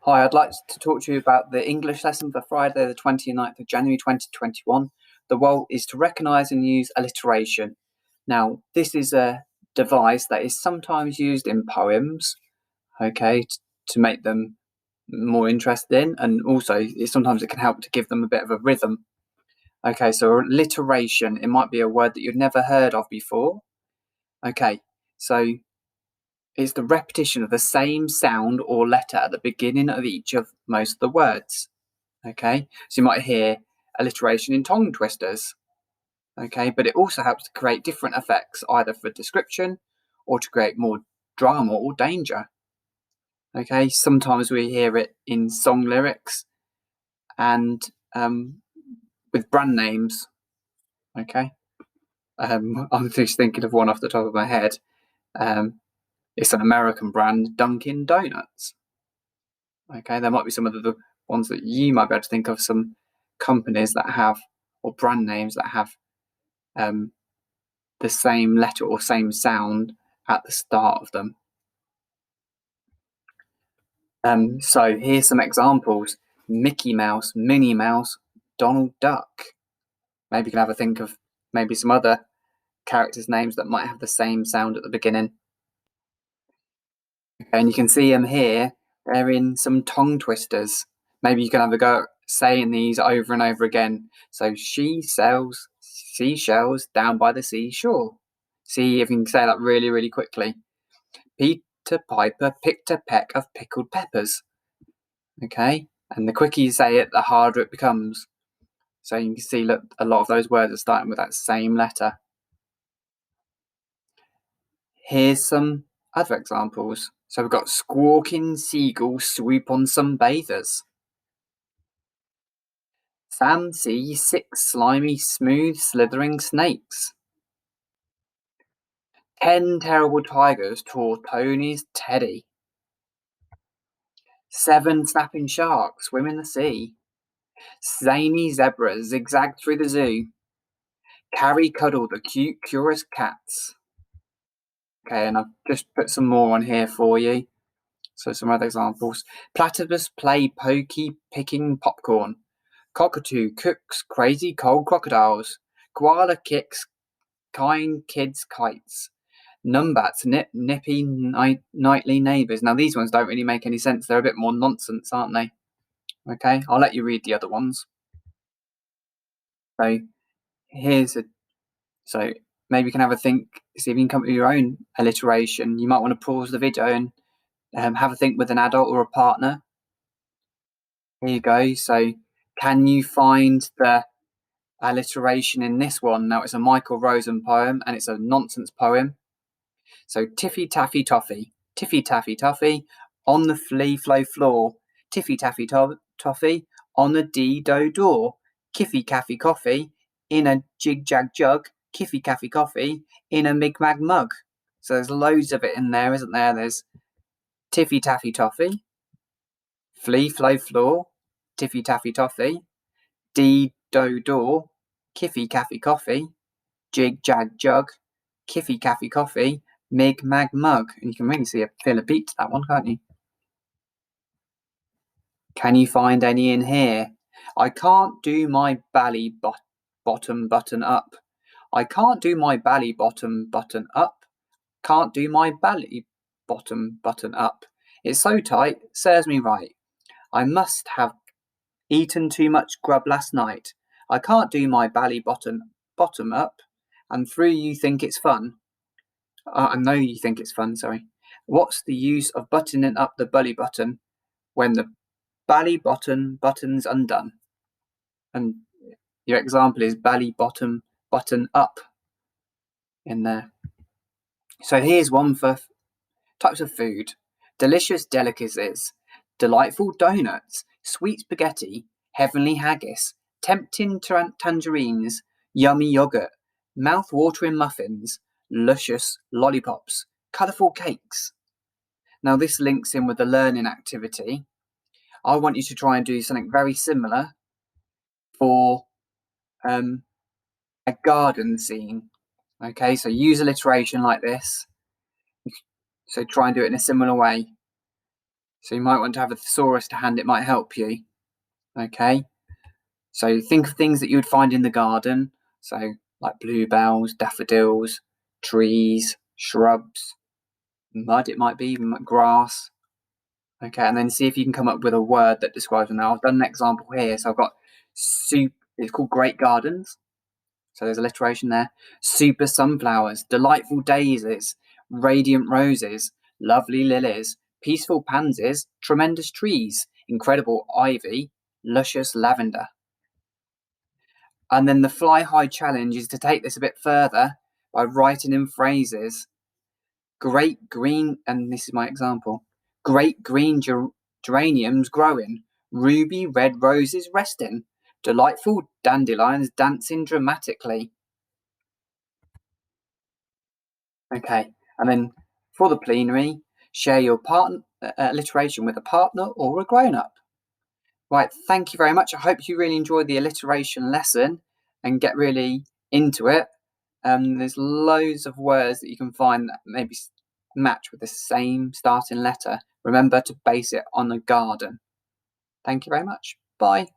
Hi, I'd like to talk to you about the English lesson for Friday, the 29th of January 2021. The role is to recognise and use alliteration. Now, this is a device that is sometimes used in poems, to make them more interesting, and also sometimes it can help to give them a bit of a rhythm. Okay, so alliteration, it might be a word that you've never heard of before. Okay, so it's the repetition of the same sound or letter at the beginning of each of most of the words. Okay, so you might hear alliteration in tongue twisters. Okay, but it also helps to create different effects, either for description or to create more drama or danger. Okay, sometimes we hear it in song lyrics and with brand names. Okay, I'm just thinking of one off the top of my head. It's an American brand, Dunkin' Donuts. Okay, there might be some of the ones that you might be able to think of, some companies that have, or brand names that have the same letter or same sound at the start of them. So here's some examples: Mickey Mouse, Minnie Mouse, Donald Duck. Maybe you can have a think of maybe some other characters' names that might have the same sound at the beginning. Okay, and you can see them here. They're in some tongue twisters. Maybe you can have a go at saying these over and over again. So she sells seashells down by the seashore. See if you can say that really, really quickly. Peter Piper picked a peck of pickled peppers. Okay, and the quicker you say it, the harder it becomes. So you can see, look, a lot of those words are starting with that same letter. Here's some other examples. So we've got squawking seagulls swoop on some bathers. Sam sees 6 slimy, smooth, slithering snakes. 10 terrible tigers tore Tony's teddy. 7 snapping sharks swim in the sea. Zany zebras zigzag through the zoo. Carrie cuddled the cute, curious cats. Okay, and I've just put some more on here for you. So some other examples. Platypus play pokey picking popcorn. Cockatoo cooks crazy cold crocodiles. Koala kicks kind kids' kites. Numbats nippy nightly neighbours. Now these ones don't really make any sense. They're a bit more nonsense, aren't they? Okay, I'll let you read the other ones. So so maybe you can have a think, see if you can come up with your own alliteration. You might want to pause the video and have a think with an adult or a partner. Here you go. So can you find the alliteration in this one? Now it's a Michael Rosen poem and it's a nonsense poem. So Tiffy Taffy Toffee, Tiffy Taffy Toffee, on the flea flow floor, Tiffy Taffy Toffee, on the D-do door, Kiffy Caffy Coffee, in a jig jag jug, Kiffy Caffy Coffee, in a mig mag mug. So there's loads of it in there, isn't there? There's Tiffy Taffy Toffee, flea flow floor, Tiffy Taffy Toffee, D-do door, Kiffy Caffy Coffee, jig jag jug, Kiffy Caffy Coffee, Mig Mag Mug. And you can really feel a beat to that one, can't you? Can you find any in here? I can't do my bally bottom button up. I can't do my bally bottom button up. Can't do my bally bottom button up. It's so tight, serves me right. I must have eaten too much grub last night. I can't do my bally bottom up. And through you think it's fun. I know you think it's fun, sorry. What's the use of buttoning up the belly button when the belly button's undone? And your example is belly bottom button up in there. So here's one for types of food. Delicious delicacies, delightful donuts, sweet spaghetti, heavenly haggis, tempting tangerines, yummy yogurt, mouth-watering muffins, luscious lollipops, colourful cakes. Now this links in with the learning activity. I want you to try and do something very similar for a garden scene. Okay, so use alliteration like this. So try and do it in a similar way. So you might want to have a thesaurus to hand, it might help you. Okay, so think of things that you would find in the garden. So like bluebells, daffodils, trees, shrubs, mud, it might be, grass. Okay, and then see if you can come up with a word that describes them. Now I've done an example here. So I've got it's called great gardens. So there's alliteration there. Super sunflowers, delightful daisies, radiant roses, lovely lilies, peaceful pansies, tremendous trees, incredible ivy, luscious lavender. And then the fly high challenge is to take this a bit further by writing in phrases. Great green, and this is my example, great green geraniums growing, ruby red roses resting, delightful dandelions dancing dramatically. Okay, and then for the plenary, share your alliteration with a partner or a grown up. Right, thank you very much. I hope you really enjoyed the alliteration lesson and get really into it. There's loads of words that you can find that maybe match with the same starting letter. Remember to base it on a garden. Thank you very much. Bye.